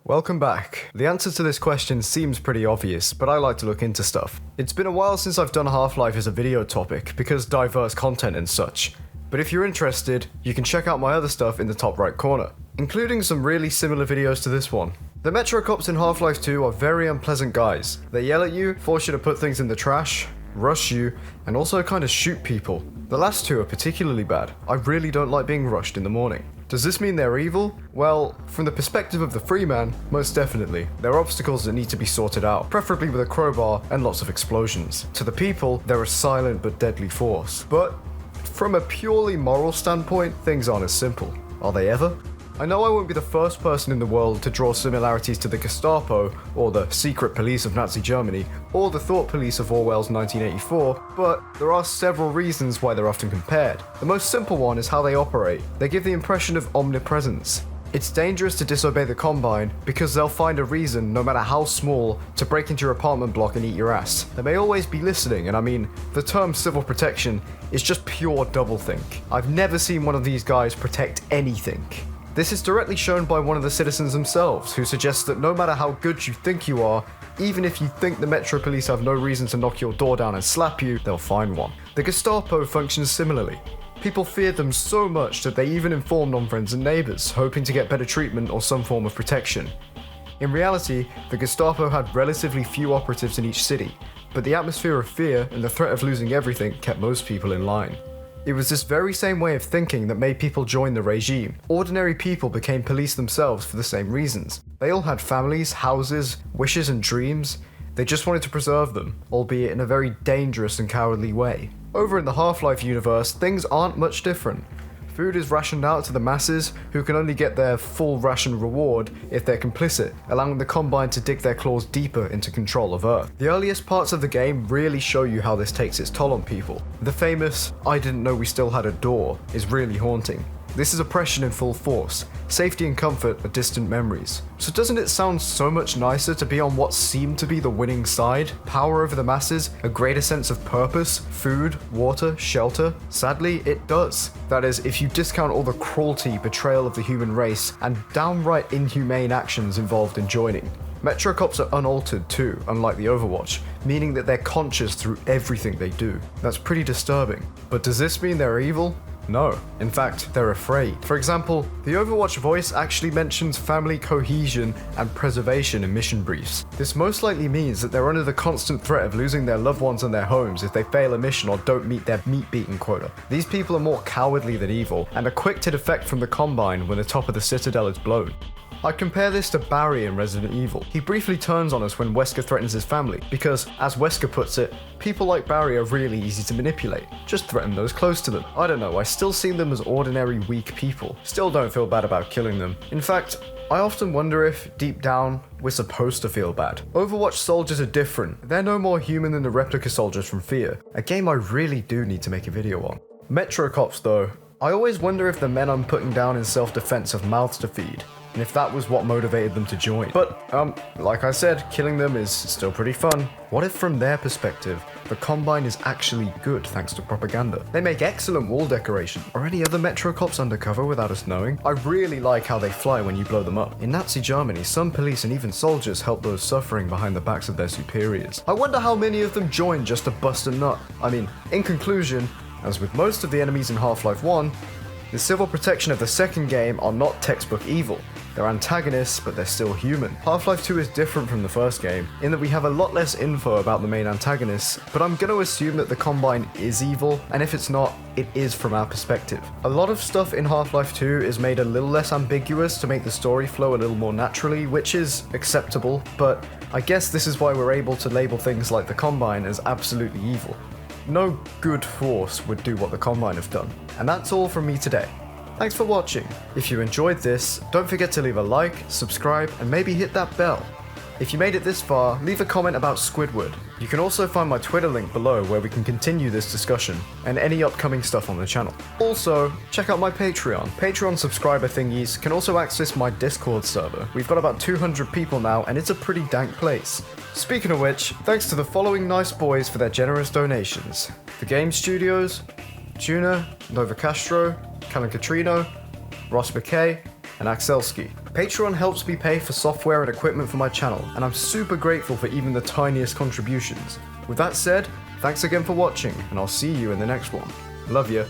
Welcome back. The answer to this question seems pretty obvious, but I like to look into stuff. It's been a while since I've done Half-Life as a video topic, because diverse content and such. But if you're interested, you can check out my other stuff in the top right corner, including some really similar videos to this one. The metrocops in Half-Life 2 are very unpleasant guys. They yell at you, force you to put things in the trash, rush you, and also kind of shoot people. The last two are particularly bad. I really don't like being rushed in the morning. Does this mean they're evil? Well, from the perspective of the free man, most definitely. They're obstacles that need to be sorted out, preferably with a crowbar and lots of explosions. To the people, they're a silent but deadly force. But from a purely moral standpoint, things aren't as simple. Are they ever? I know I won't be the first person in the world to draw similarities to the Gestapo, or the secret police of Nazi Germany, or the thought police of Orwell's 1984, but there are several reasons why they're often compared. The most simple one is how they operate. They give the impression of omnipresence. It's dangerous to disobey the Combine because they'll find a reason, no matter how small, to break into your apartment block and eat your ass. They may always be listening, and I mean, the term civil protection is just pure doublethink. I've never seen one of these guys protect anything. This is directly shown by one of the citizens themselves, who suggests that no matter how good you think you are, even if you think the Metro Police have no reason to knock your door down and slap you, they'll find one. The Gestapo functions similarly. People feared them so much that they even informed on friends and neighbours, hoping to get better treatment or some form of protection. In reality, the Gestapo had relatively few operatives in each city, but the atmosphere of fear and the threat of losing everything kept most people in line. It was this very same way of thinking that made people join the regime. Ordinary people became police themselves for the same reasons. They all had families, houses, wishes and dreams. They just wanted to preserve them, albeit in a very dangerous and cowardly way. Over in the Half-Life universe, things aren't much different. Food is rationed out to the masses, who can only get their full ration reward if they're complicit, allowing the Combine to dig their claws deeper into control of Earth. The earliest parts of the game really show you how this takes its toll on people. The famous, "I didn't know we still had a door," is really haunting. This is oppression in full force. Safety and comfort are distant memories. So doesn't it sound so much nicer to be on what seemed to be the winning side? Power over the masses, a greater sense of purpose, food, water, shelter? Sadly, it does. That is, if you discount all the cruelty, betrayal of the human race, and downright inhumane actions involved in joining. Metrocops are unaltered too, unlike the Overwatch, meaning that they're conscious through everything they do. That's pretty disturbing. But does this mean they're evil? No. In fact, they're afraid. For example, the Overwatch voice actually mentions family cohesion and preservation in mission briefs. This most likely means that they're under the constant threat of losing their loved ones and their homes if they fail a mission or don't meet their meat-beating quota. These people are more cowardly than evil, and are quick to defect from the Combine when the top of the Citadel is blown. I compare this to Barry in Resident Evil. He briefly turns on us when Wesker threatens his family, because, as Wesker puts it, people like Barry are really easy to manipulate. Just threaten those close to them. I don't know, I still see them as ordinary weak people. Still don't feel bad about killing them. In fact, I often wonder if, deep down, we're supposed to feel bad. Overwatch soldiers are different. They're no more human than the replica soldiers from Fear, a game I really do need to make a video on. Metrocops though, I always wonder if the men I'm putting down in self-defense have mouths to feed, and if that was what motivated them to join. But, like I said, killing them is still pretty fun. What if from their perspective, the Combine is actually good thanks to propaganda? They make excellent wall decoration. Are any other Metrocops undercover without us knowing? I really like how they fly when you blow them up. In Nazi Germany, some police and even soldiers help those suffering behind the backs of their superiors. I wonder how many of them join just to bust a nut. I mean, in conclusion, as with most of the enemies in Half-Life 1, the civil protection of the second game are not textbook evil. They're antagonists, but they're still human. Half-Life 2 is different from the first game, in that we have a lot less info about the main antagonists, but I'm gonna assume that the Combine is evil, and if it's not, it is from our perspective. A lot of stuff in Half-Life 2 is made a little less ambiguous to make the story flow a little more naturally, which is acceptable, but I guess this is why we're able to label things like the Combine as absolutely evil. No good force would do what the Combine have done. And that's all from me today. Thanks for watching. If you enjoyed this, don't forget to leave a like, subscribe, and maybe hit that bell. If you made it this far, leave a comment about Squidward. You can also find my Twitter link below where we can continue this discussion, and any upcoming stuff on the channel. Also, check out my Patreon. Patreon subscriber thingies can also access my Discord server. We've got about 200 people now, and it's a pretty dank place. Speaking of which, thanks to the following nice boys for their generous donations. The Game Studios, Tuna, Nova Castro, Callan Catrino, Ross McKay, and Axelski. Patreon helps me pay for software and equipment for my channel, and I'm super grateful for even the tiniest contributions. With that said, thanks again for watching, and I'll see you in the next one. Love ya.